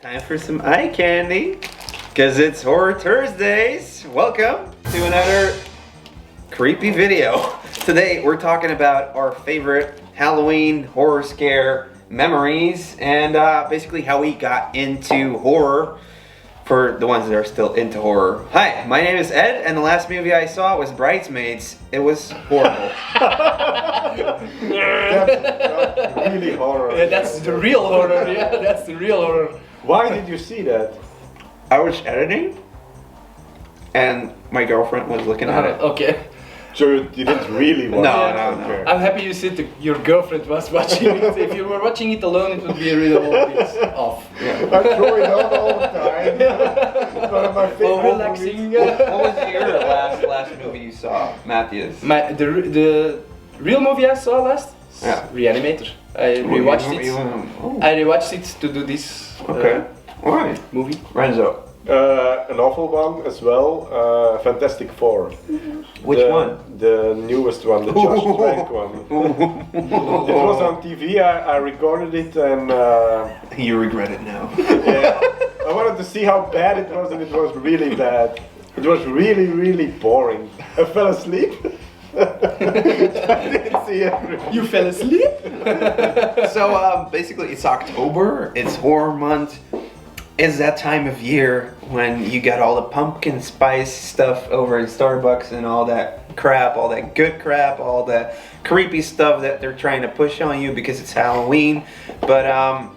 Time for some eye candy, because it's Horror Thursdays. Welcome to another creepy video. Today we're talking about our favorite Halloween horror scare memories and basically how we got into horror for the ones that are still into horror. Hi, my name is Ed, and the last movie I saw was Bridesmaids. It was horrible. That's really horror. Yeah, that's the real horror. Yeah, that's the real horror. Why did you see that? I was editing, and my girlfriend was looking at it. Okay. So you didn't really watch No, it? no. Okay. I'm happy you said your girlfriend was watching it. If you were watching it alone, it would be a little bit off. Yeah. I throw it on all the time. It's one of my favorite Well, relaxing. What was your last movie you saw, Matthias? The real movie I saw last? Yeah. Reanimator. I rewatched it. Oh. I rewatched it to do this Okay. Alright. movie. Renzo. An awful one as well, Fantastic Four. Which one? The newest one, the Josh Trank one. It was on TV, I recorded it and You regret it now. yeah, I wanted to see how bad it was and it was really bad. It was really, really boring. I fell asleep. I didn't see everything. You fell asleep? So basically it's October, it's horror month. It's that time of year when you got all the pumpkin spice stuff over in Starbucks and all that crap, all that good crap, all the creepy stuff that they're trying to push on you because it's Halloween. But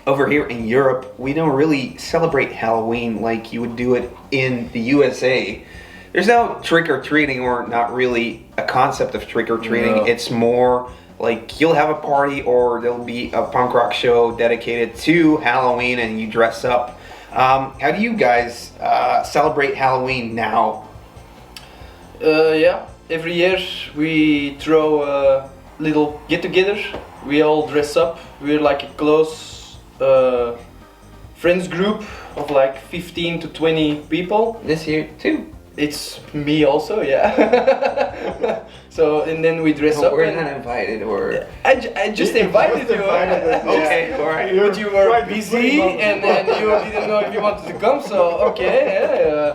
over here in Europe, we don't really celebrate Halloween like you would do it in the USA. There's no trick-or-treating, or not really a concept of trick-or-treating. No. It's more like you'll have a party or there'll be a punk rock show dedicated to Halloween and you dress up. How do you guys celebrate Halloween now? Yeah, every year we throw a little get-together. We all dress up. We're like a close friends group of like 15 to 20 people. This year too. It's me also, yeah. So, and then we dress up. We're and not invited, or I just invited you. okay, all right. But you were busy and then you didn't know if you wanted to come, so okay,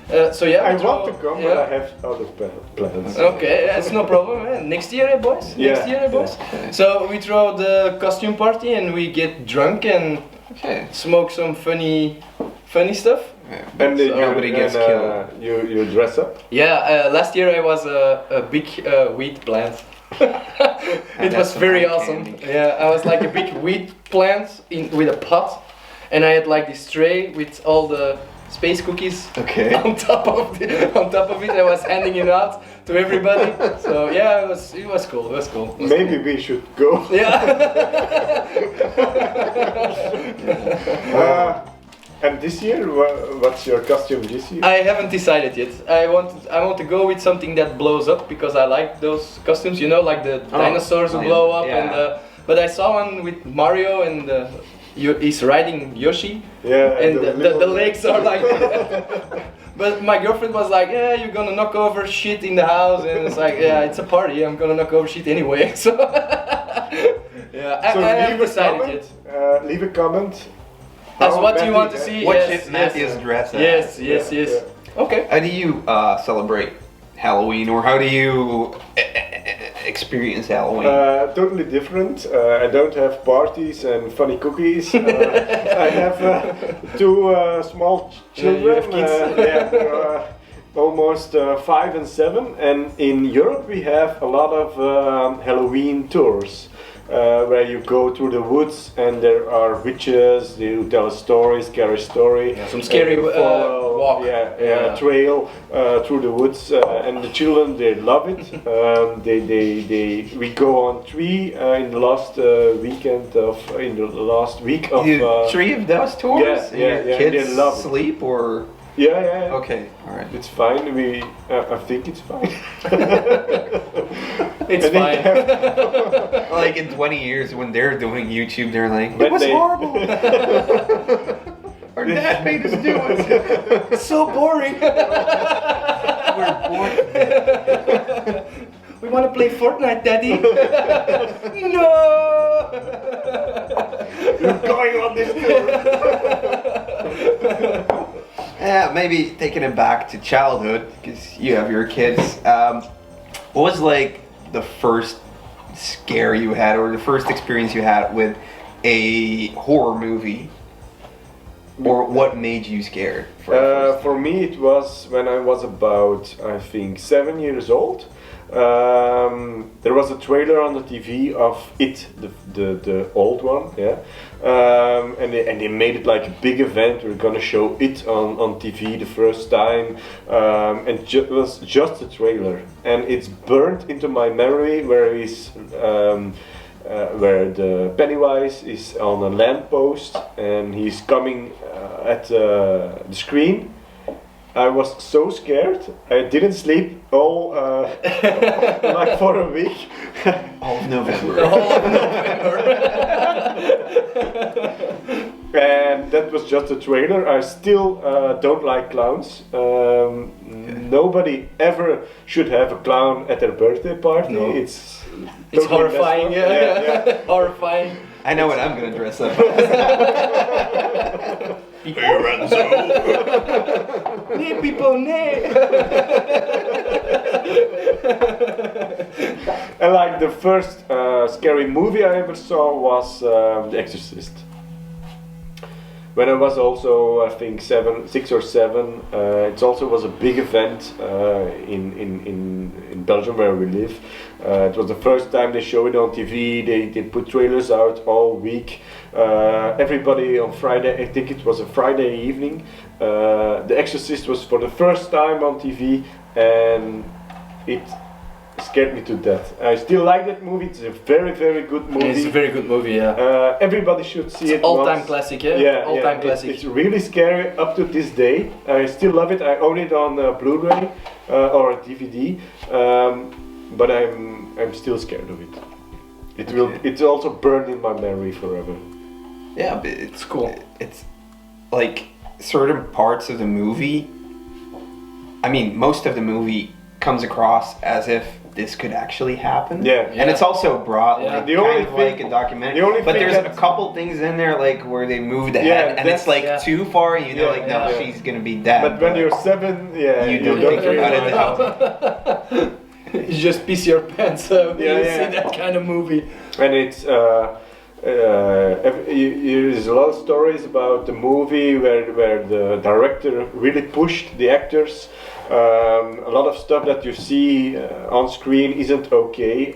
yeah. So yeah. I we want throw- to come, yeah. but I have other plans. Okay, that's no problem. Next year, boys. Yeah, Next year, boys. yeah. So we throw the costume party and we get drunk and Okay. smoke some funny stuff. Yeah. And So nobody gets killed. You dress up? Yeah, last year I was a big weed plant. It was some very eye awesome. candy. Yeah, I was like a big weed plant with a pot, and I had like this tray with all the space cookies Okay. on top of it. I was handing it out to everybody. So yeah, it was cool. It was cool. It was Maybe we should go. cool. Yeah. And this year, what's your costume this year? I haven't decided yet. I want to go with something that blows up because I like those costumes. You know, like the dinosaurs who blow up. yeah. And but I saw one with Mario and he's riding Yoshi. Yeah, And the the little- legs are like. But my girlfriend was like, "Yeah, you're gonna knock over shit in the house," and it's like, "Yeah, it's a party. I'm gonna knock over shit anyway." So yeah, So I haven't leave a decided comment. yet. Leave a comment. That's How what you Matty- want to see. What yes, should Matthias dress as? Yes, yes, Yeah, yes. yeah. Okay. How do you celebrate Halloween, or how do you experience Halloween? Totally different. I don't have parties and funny cookies. I have two small children. you have kids. They're, almost 5 and 7. And in Europe we have a lot of Halloween tours. Where you go through the woods and there are witches, they tell a story, scary story. Yeah, some scary and you follow, walk. Yeah, trail through the woods, and the children they love it. We go on 3 in the last week of. You 3 of those tours? yeah, And yeah, your yeah, kids they love it. sleep, or Yeah. okay, all right. It's fine. I think it's fine. It's And they fine. have- Like in 20 years, when they're doing YouTube, they're like, But it was they- horrible. Our dad made us do it. It's so boring. We're bored. We want to play Fortnite, Daddy. No. You're going on this tour. Yeah, maybe taking it back to childhood because you have your kids. What was like the first scare you had, or the first experience you had with a horror movie, or what made you scared? For me, it was when I was about, I think, 7 years old. There was a trailer on the TV of It, the old one, yeah. And they made it like a big event. We're gonna show It on TV the first time, and it was just a trailer, and it's burnt into my memory where the Pennywise is on a lamppost and he's coming at the screen. I was so scared. I didn't sleep all like for a week. All of November. And that was just a trailer. I still don't like clowns. Nobody ever should have a clown at their birthday party. No. It's It's totally horrifying. messed up. Yeah. Horrifying. I know what I'm gonna dress up. Hey, Renzo. Nee, people, nee. And like the first scary movie I ever saw was The Exorcist. When I was also, I think, 6 or 7, it also was a big event in Belgium where we live. It was the first time they showed it on TV. They put trailers out all week. Everybody on Friday, I think it was a Friday evening, The Exorcist was for the first time on TV, and it scared me to death. I still like that movie. It's a very, very good movie. It's a very good movie, yeah. Everybody should see it. All-time once. classic, yeah? All-time classic. It's really scary up to this day. I still love it. I own it on Blu-ray or DVD, but I'm still scared of it. It's also burned in my memory forever. Yeah, but it's cool. It's like certain parts of the movie. I mean, most of the movie comes across as if this could actually happen. Yeah. And it's also brought like The kind only of like thing- a documentary. the only but thing there's that- a couple things in there like where they move the Yeah, head and it's like that's- too far. You know, Yeah, like no, yeah. she's gonna be dead. But when you're 7, You don't think about it realize. now. You just piss your pants when Yeah, you yeah. see that kind of movie. And it's there's a lot of stories about the movie where the director really pushed the actors. A lot of stuff that you see on screen isn't okay.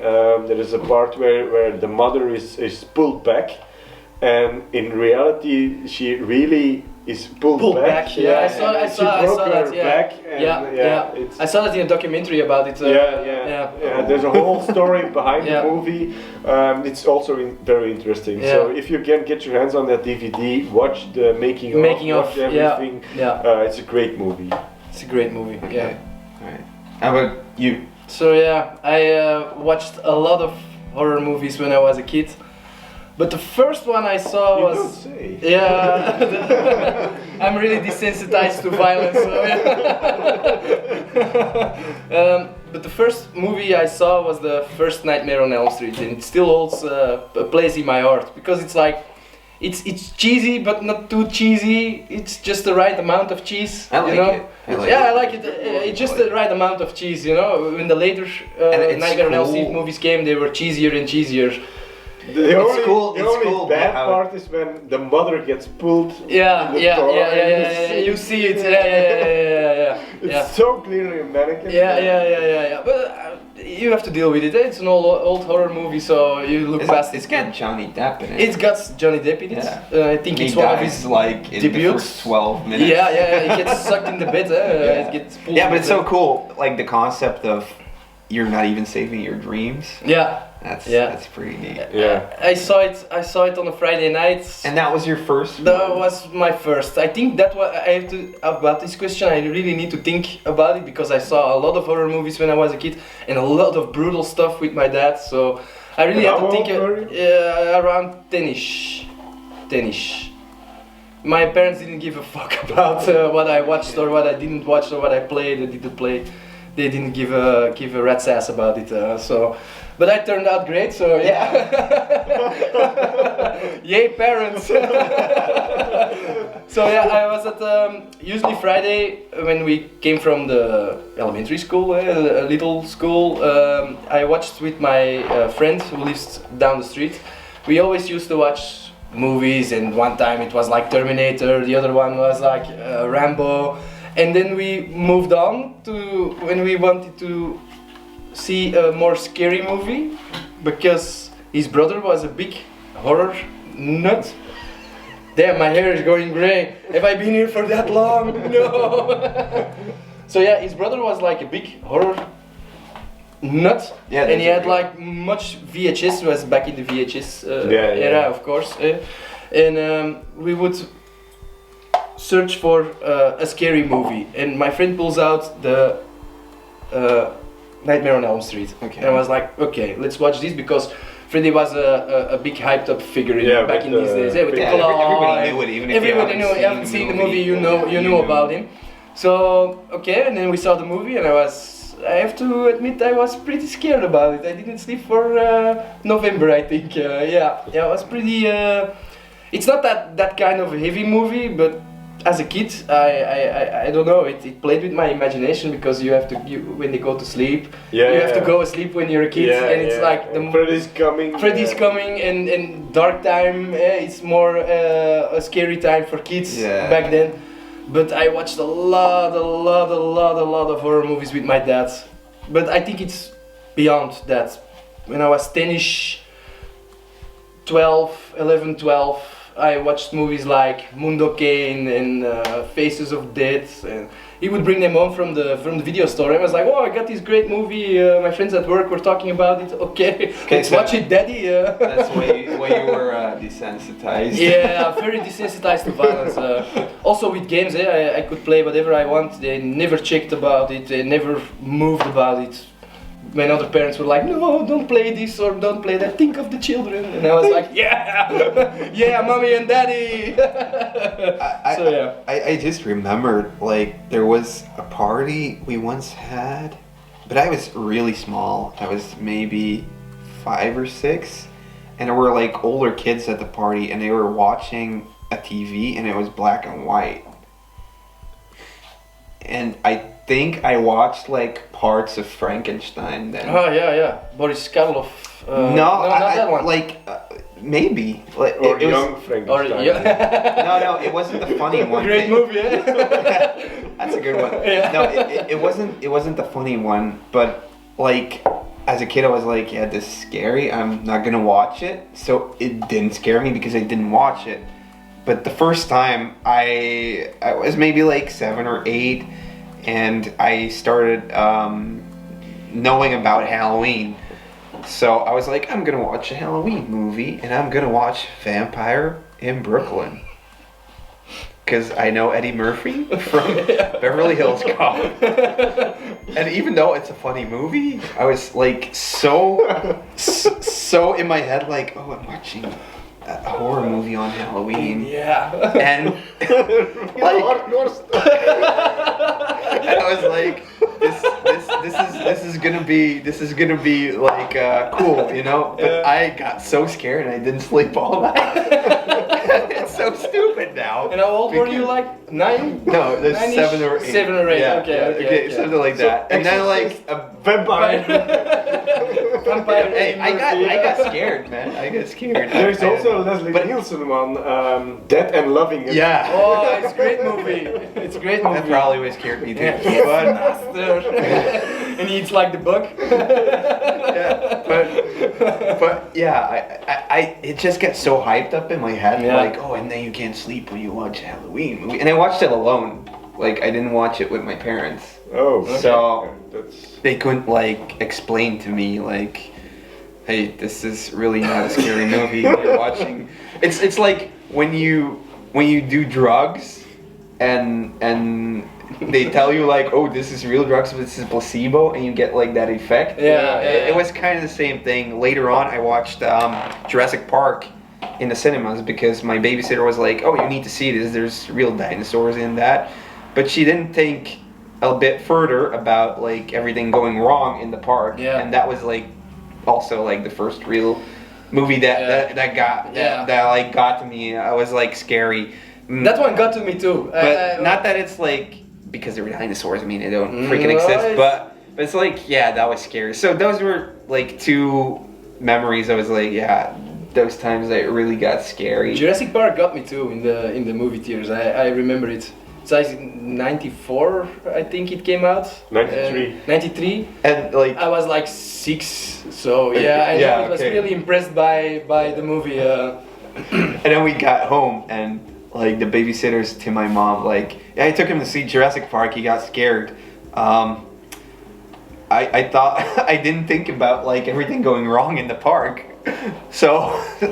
There is a part where the mother is pulled back, and in reality she really is pulled back. Yeah, I and saw she broke her that. Yeah. back. And Yeah. It's, I saw that in a documentary about it. yeah. There's a whole story behind Yeah. the movie. It's also very interesting. Yeah. So if you can get your hands on that DVD, watch the making of, watch everything. Yeah. It's a great movie. It's a great movie. Yeah. Alright. How about you? So yeah, I watched a lot of horror movies when I was a kid, but the first one I saw You was don't say. yeah. I'm really desensitized to violence. So yeah. But the first movie I saw was the first Nightmare on Elm Street, and it still holds a place in my heart because it's like. It's cheesy, but not too cheesy. It's just the right amount of cheese. I like you know? it. I like I it. like it. It's just the right amount of cheese, you know. When the later it's Nightmare on Elm Street cool. movies came, they were cheesier and cheesier. The only, cool, the it's only cool, bad but how- part is when the mother gets pulled. Yeah, in the yeah, door yeah, and yeah. You see it. Yeah. It's so clearly American. Yeah. But you have to deal with it. It's an old horror movie, so you look past It's it. got Johnny Depp in it. It's got Johnny Depp in it. Yeah. I think he it's one of dies his like in debuts. the first 12 minutes. Yeah. He gets sucked in the bed. It gets pulled. Yeah, but in it's the so bed. cool. Like the concept of you're not even saving your dreams. Yeah. That's pretty neat. Yeah. I saw it on a Friday night. And that was your first That one? was my first. I think that what I have to about this question. I really need to think about it because I saw a lot of horror movies when I was a kid and a lot of brutal stuff with my dad. So I really had to How think old were you? around 10ish. My parents didn't give a fuck about what I watched or what I didn't watch or what I played or didn't play. They didn't give a rat's ass about it. But I turned out great, so yeah. Yay, parents! So yeah, I was at usually Friday when we came from the elementary school, a little school. I watched with my friend who lives down the street. We always used to watch movies, and one time it was like Terminator, the other one was like Rambo, and then we moved on to when we wanted to see a more scary movie because his brother was a big horror nut. Damn, my hair is going grey. Have I been here for that long? No. So yeah, his brother was like a big horror nut, Yeah, and he that's had like much VHS. Was back in the VHS Yeah. era, of course. And we would search for a scary movie, and my friend pulls out the Nightmare on Elm Street. Okay. And I was like, okay, let's watch this because Freddy was a big hyped up figure back in these days. With the Yeah, claw, everybody knew it, even if everybody you knew. You haven't seen the movie, you know knew about him. So okay, and then we saw the movie, and I have to admit I was pretty scared about it. I didn't sleep for November, I think. Yeah, it was pretty. It's not that kind of a heavy movie, but as a kid, I don't know. It played with my imagination because you have to when they go to sleep. Yeah, you have to go asleep when you're a kid, and it's like the Freddy's coming. Freddy's coming, and dark time. It's more a scary time for kids back then. But I watched a lot of horror movies with my dad. But I think it's beyond that. When I was 10ish, 11, 12, I watched movies like Mundo Kane and Faces of Death. And he would bring them home from the video store. And I was like, oh, I got this great movie. My friends at work were talking about it. Okay, let's watch it, Daddy. That's why you were desensitized. Yeah, very desensitized to violence. Also with games, I could play whatever I want. They never checked about it. They never moved about it. When other parents were like, no, don't play this or don't play that. Think of the children. And I was like, yeah, yeah, mommy and daddy. I just remembered, like, there was a party we once had, but I was really small. I was maybe 5 or 6, and there were like older kids at the party, and they were watching a TV, and it was black and white. And I think I watched like parts of Frankenstein then. Oh yeah, Boris Karloff. No, not that one. Like maybe. Like, Or it Young was, Frankenstein. no, it wasn't the funny one. Great movie. Eh? That's a good one. Yeah. No, it wasn't the funny one, but like as a kid I was like, yeah, this is scary. I'm not gonna watch it. So it didn't scare me because I didn't watch it. But the first time I was maybe like 7 or 8, and I started knowing about Halloween. So I was like, I'm gonna watch a Halloween movie, and I'm gonna watch Vampire in Brooklyn. Because I know Eddie Murphy from Beverly Hills Cop. And even though it's a funny movie, I was like so in my head like, oh, I'm watching a horror movie on Halloween. Yeah. And like, and I was like, this is gonna be like cool, you know. But I got so scared and I didn't sleep all night. It's so stupid now. And how old were you? Like 9? No, there's 9-ish? 7 or 8. 7 or 8. Yeah, Okay, something like that. And then like a Vampire. Vampire. Hey, I got scared, man. I got scared. There's also a Leslie but- Nielsen one, Dead and Loving It. Yeah. Oh, it's a great movie. It's a great movie. That probably would scare me too. Yeah. But Master. And he eats like the bug. yeah, but yeah, I it just gets so hyped up in my head, Yeah. like, oh, and then you can't sleep when you watch a Halloween movie, and I watched it alone. Like, I didn't watch it with my parents, Oh, so that's they couldn't like explain to me like, hey, this is really not a scary movie you're watching. It's like when you do drugs and they tell you like, oh, this is real drugs, but this is placebo, and you get like that effect. Yeah, It was kind of the same thing. Later on, I watched Jurassic Park in the cinemas because my babysitter was like, oh, you need to see this. There's real dinosaurs in that. But she didn't think a bit further about like everything going wrong in the park. Yeah. And that was like also like the first real movie that got to me. I was like scary. That one got to me too. But not that it's like because they're dinosaurs. I mean, they don't freaking No, exist. it's- But it's like, yeah, that was scary. So those were like two memories. I was like, yeah, those times that it really got scary. Jurassic Park got me too in the movie theaters. I remember it. It's like 94, I think it came out. 93. 93. And like, I was like 6, so yeah, I Yeah, know I was okay. really impressed by the movie. and then we got home and like the babysitters to my mom, like, yeah, I took him to see Jurassic Park. He got scared. I thought I didn't think about like everything going wrong in the park. So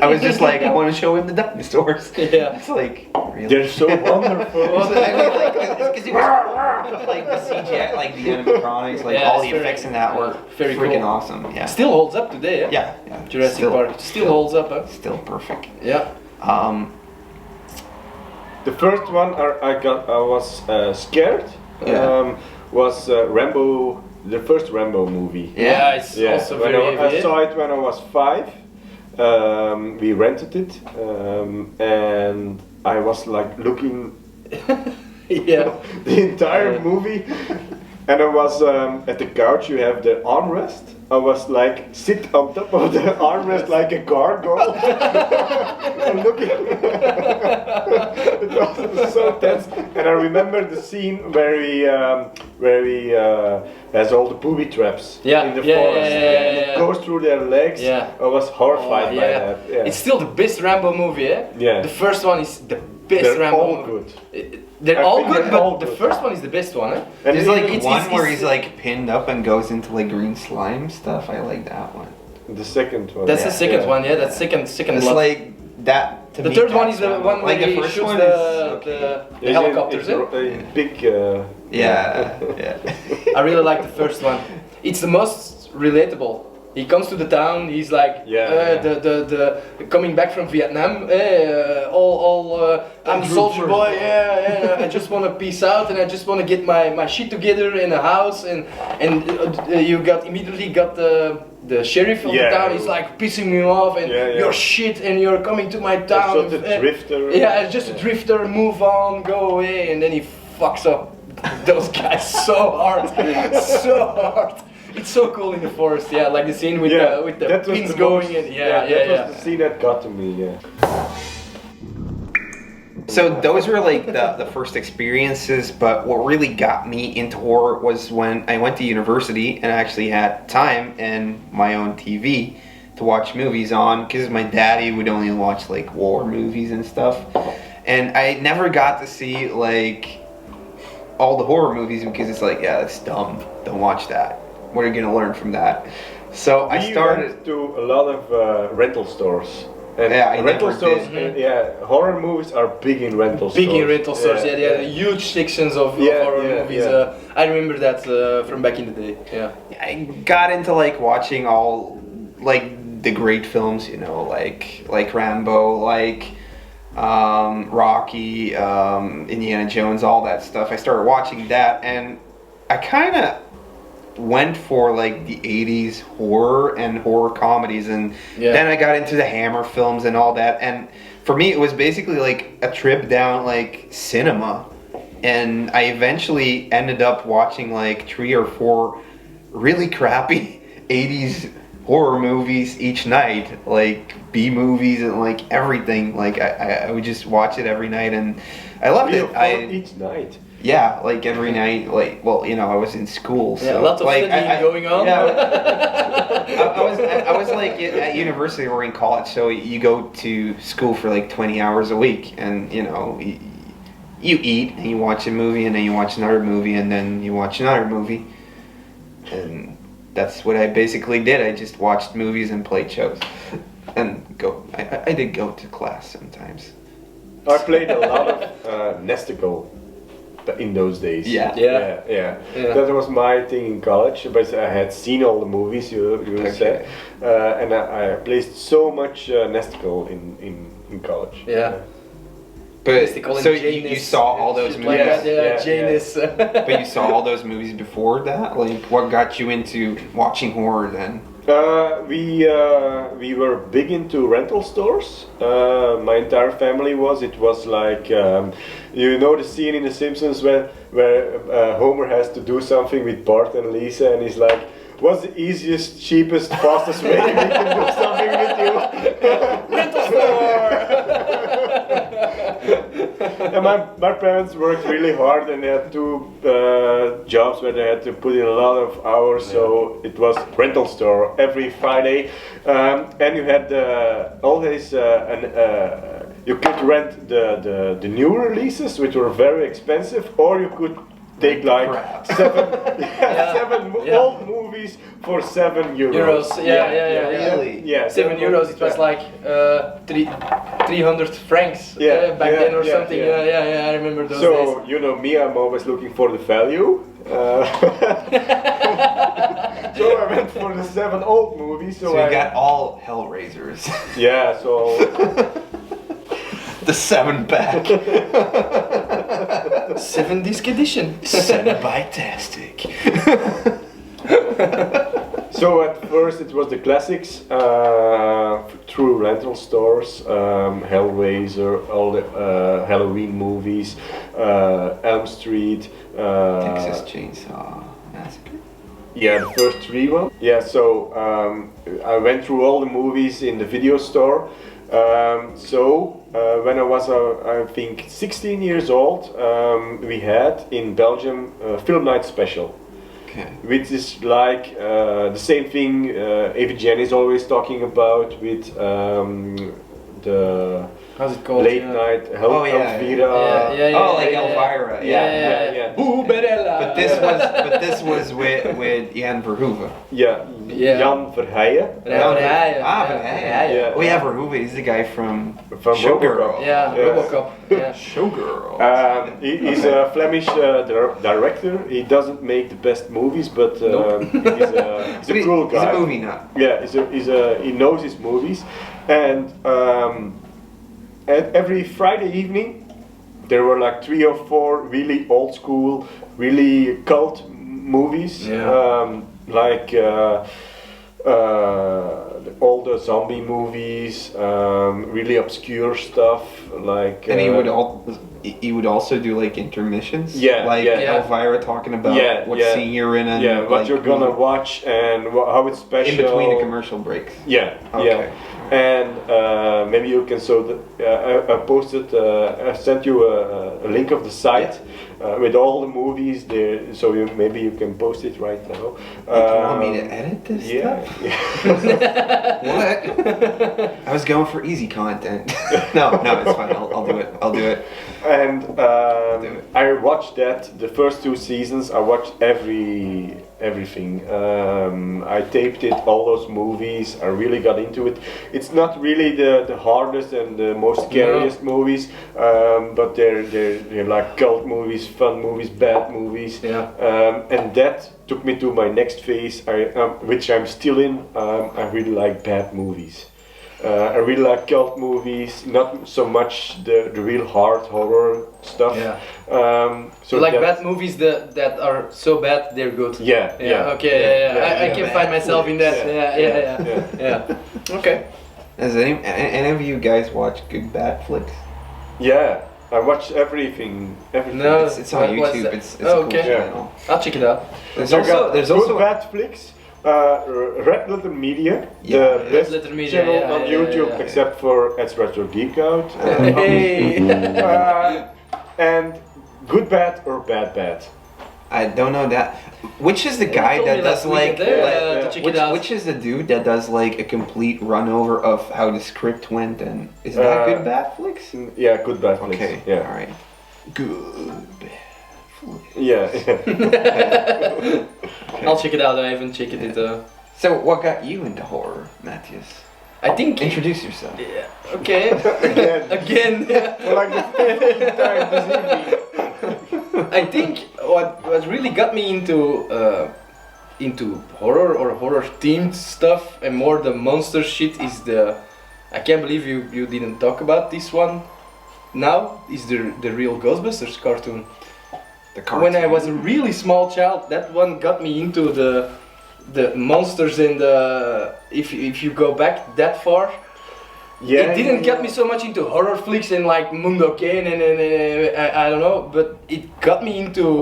I was just like, I want to show him the dinosaurs. Yeah. It's like, really? They're so wonderful. Well, I mean, like, it's because it was like the CGI, like the animatronics, like Yeah, all it's the very- effects in that were very freaking cool. awesome. Yeah. Still holds up today. Yeah. Yeah. Jurassic Still- Park still holds up. Huh? Still perfect. Yeah. The first one I was scared. Yeah. Was Rambo, the first Rambo movie. Yeah, it's also when very I heavy. saw it when I was 5. We rented it, and I was like looking Yeah. the entire movie. And I was at the couch. You have the armrest. I was like sit on top of the armrest like a gargoyle and looking. It was so tense. And I remember the scene where he has all the booby traps Yeah, in the yeah, forest, yeah, yeah, and yeah. it goes through their legs. Yeah. I was horrified Oh, by yeah. that. Yeah. It's still the best Rambo movie, eh? Yeah. The first one is the best They're Rambo all movie. good. They're I all think good, they're but all the good. first one is the best one, eh? And There's it- like it's- one it's- where it's- he's like pinned up and goes into like green slime stuff. I like that one. The second one. That's Yeah, the second yeah. one, yeah. That's second It's blood. like that. To The me, third one that's is the Rambo. one where like the he first shoots one the, is okay. the It's helicopters, eh? a big. Yeah, yeah. I really like the first one. It's the most relatable. He comes to the town. He's like, Yeah. the coming back from Vietnam. I'm a soldier boy. Yeah. I just want to peace out, and I just want to get my shit together in a house. And you immediately got the sheriff of Yeah. the town. He's like pissing me off, and Yeah, yeah. you're shit, and you're coming to my town. Sort of drifter. Yeah, it's just a drifter. Move on, go away, and then he fucks up those guys so hard, so hard. It's so cool in the forest, yeah, like the scene with the that was pins the going most- in, that was the scene that got to me. Yeah. So those were like the first experiences, but what really got me into horror was when I went to university and I actually had time and my own TV to watch movies on, because my daddy would only watch like war movies and stuff, and I never got to see like all the horror movies because it's like, yeah, that's dumb, don't watch that. What are you gonna learn from that? So I We started. went to a lot of rental stores. And Yeah, I rental never stores, did. horror movies are big in rental stores. Big in rental stores, yeah, they had huge sections of Yeah, horror yeah, movies. yeah. I remember that from back in the day, yeah. I got into like watching all like the great films, you know, like Rambo, like Rocky, Indiana Jones, all that stuff. I started watching that, and I kind of went for like the 80s horror and horror comedies, and Yeah. then I got into the Hammer films and all that, and for me it was basically like a trip down like cinema, and I eventually ended up watching like 3 or 4 really crappy 80s horror movies each night, like B movies and like everything. Like I would just watch it every night, and I loved Three it. or four each night. Yeah, like every night, like, well, you know, I was in school, so Yeah, lots of like, studying going on. Yeah, I was like at university or in college, so you go to school for like 20 hours a week, and you know, you eat and you watch a movie, and then you watch another movie, and then you watch another movie, and that's what I basically did. I just watched movies and played shows, and I did go to class sometimes. I played a lot of Nesticle in those days. Yeah. Yeah. That was my thing in college, but I had seen all the movies you said, and I played so much Nesticle in college. Yeah. But They call it so you Janus, saw all those shit movies. like that, yeah, Yeah, Janus. But you saw all those movies before that? Like, what got you into watching horror then? We were big into rental stores. My entire family was. It was like you know the scene in The Simpsons where Homer has to do something with Bart and Lisa, and he's like, "What's the easiest, cheapest, fastest way we can do something with you?" Rental store! And my parents worked really hard, and they had two jobs where they had to put in a lot of hours. So it was rental store every Friday, and you had always you could rent the new releases, which were very expensive, or you could take like Crap. seven old movies for €7. Yeah. Really? Yeah, €7. It was like 300 francs back then or something. Yeah. I remember those days. So you know me, I'm always looking for the value. So I went for the 7 old movies. So you got all Hellraisers. Yeah, so The 7-pack. 7 disc edition. Cenobite-tastic. So at first it was the classics through rental stores, Hellraiser, all the Halloween movies, Elm Street, Texas Chainsaw Massacre. Yeah, the first 3 ones. Yeah, so I went through all the movies in the video store. When I was, I think, 16 years old, we had in Belgium a film night special. Okay. Which is like the same thing AVGN is always talking about with the How's it called? late night Elvira. Oh, like Elvira. Yeah. Booberella. But this was with Jan Verhoeven. Yeah. Yeah. Jan Verheijen. Oh yeah, Verhoeven. He's the guy from From Showgirl. Yeah, Robocop. Yeah. Showgirl. He's a Flemish director. He doesn't make the best movies, but he's a cool guy. He's a movie nut. Yeah, he knows his movies, and every Friday evening there were like 3 or 4 really old school, really cult movies, like all the zombie movies, really obscure stuff, like. And he would also do like intermissions. Yeah, Like yeah. Elvira talking about what scene you're in and what like, you're gonna watch and how it's special. in between the commercial breaks. Yeah, Okay. yeah. And maybe you can. I posted. I sent you a link of the site with all the movies there. So maybe you can post it right now. You want me to edit this stuff? What? I was going for easy content. No, it's fine. I'll do it. And I watched the first 2 seasons. I watched everything. I taped it, all those movies. I really got into it. It's not really the hardest and the most scariest movies, but they're like cult movies, fun movies, bad movies. Yeah. And that took me to my next phase, which I'm still in. I really like bad movies. I really like cult movies, not so much the real hard horror stuff. Yeah. So like bad movies that are so bad they're good. Yeah. Okay. I can find myself in that. Yeah. Okay. Has any of you guys watch good bad flicks? Yeah, I watch everything. No. It's on What was YouTube. that? It's a Oh, cool okay. channel. I'll check it out. There's also bad flicks. Red Letter Media, Yeah, the Red best Letter Media, channel yeah, on yeah, YouTube, yeah. except for edsretrogeekout. Hey. And Good Bad or Bad Bad. I don't know that. Which is the guy told that me does last weekend like? there, to check it out. Which is the dude that does like a complete run over of how the script went? And is that good bad flicks? Yeah, Good Bad flicks. Okay. Yeah. All right. Good bad flicks. Yeah. I'll check it out. I haven't checked it. So, what got you into horror, Matthias? I think. Introduce yourself. Yeah. Okay. Again. Again. For like the 15th time this evening. I think what really got me into horror or horror themed stuff and more the monster shit is I can't believe you didn't talk about this one now, is the real Ghostbusters cartoon. The cartoon. When I was a really small child, that one got me into the monsters in the if you go back that far. Yeah, It didn't get me so much into horror flicks and like Mundo Kane and I don't know, but it got me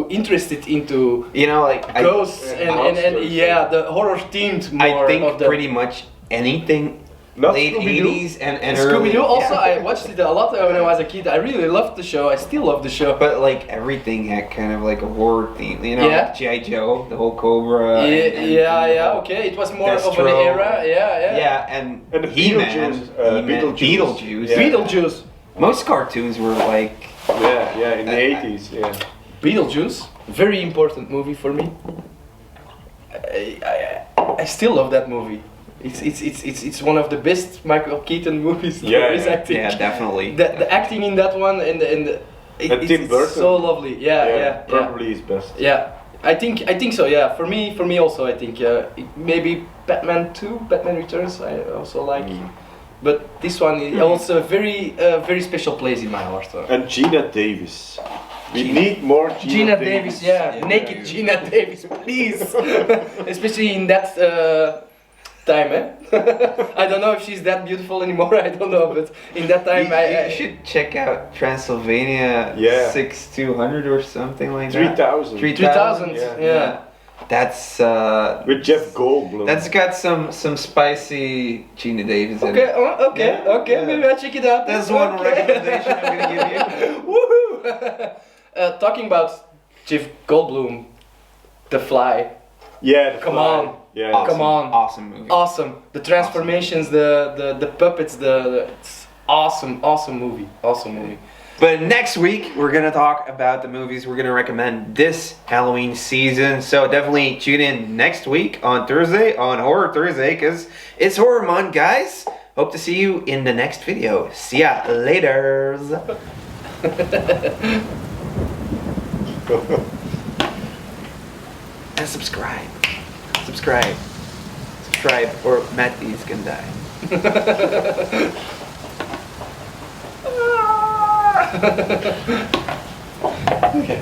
interested into You know, like ghosts and and monsters, yeah, the horror themed more I think of the pretty much anything Not late Scooby-Doo. 80s and early. Scooby-Doo also, yeah. I watched it a lot when I was a kid. I really loved the show. I still love the show. But like everything had kind of like a horror theme, you know, Yeah. like G.I. Joe, the whole Cobra. Yeah, okay. It was more of an Destro. era. Yeah. Yeah, and And the He-Man, Beetlejuice, Beetlejuice. Yeah. Beetlejuice. Most cartoons were like, Yeah, in the 80s, yeah. Beetlejuice, very important movie for me. I still love that movie. It's one of the best Michael Keaton movies there is, I think. yeah, definitely. The acting in that one and Tim it's Burton. so lovely. Yeah. Probably his best. Yeah, I think so. Yeah, for me also. I think maybe Batman 2, Batman Returns. I also like, but this one is also a very special place in my heart. So. And Gina Davis. We need more Gina Davis, yeah, naked Gina Davis, please. Especially in that time, eh? I don't know if she's that beautiful anymore. I don't know, but in that time, You should check out Transylvania Yeah. 6200 or something like that. 3000. 3000, yeah. That's With Jeff Goldblum. that's got some spicy Gina Davis in Okay, it. okay, Yeah, okay. yeah. Maybe I'll check it out. That's one Okay. recommendation I'm gonna give you. Woohoo! Talking about Jeff Goldblum, The Fly. Yeah, Come on. Yeah. Awesome, Come on. awesome movie. Awesome. The transformations, the puppets, it's awesome movie. Awesome movie. But next week we're gonna talk about the movies we're gonna recommend this Halloween season. So definitely tune in next week on Thursday on Horror Thursday, because it's horror month, guys. Hope to see you in the next video. See ya later. And subscribe, or Matthew's gonna die. Okay.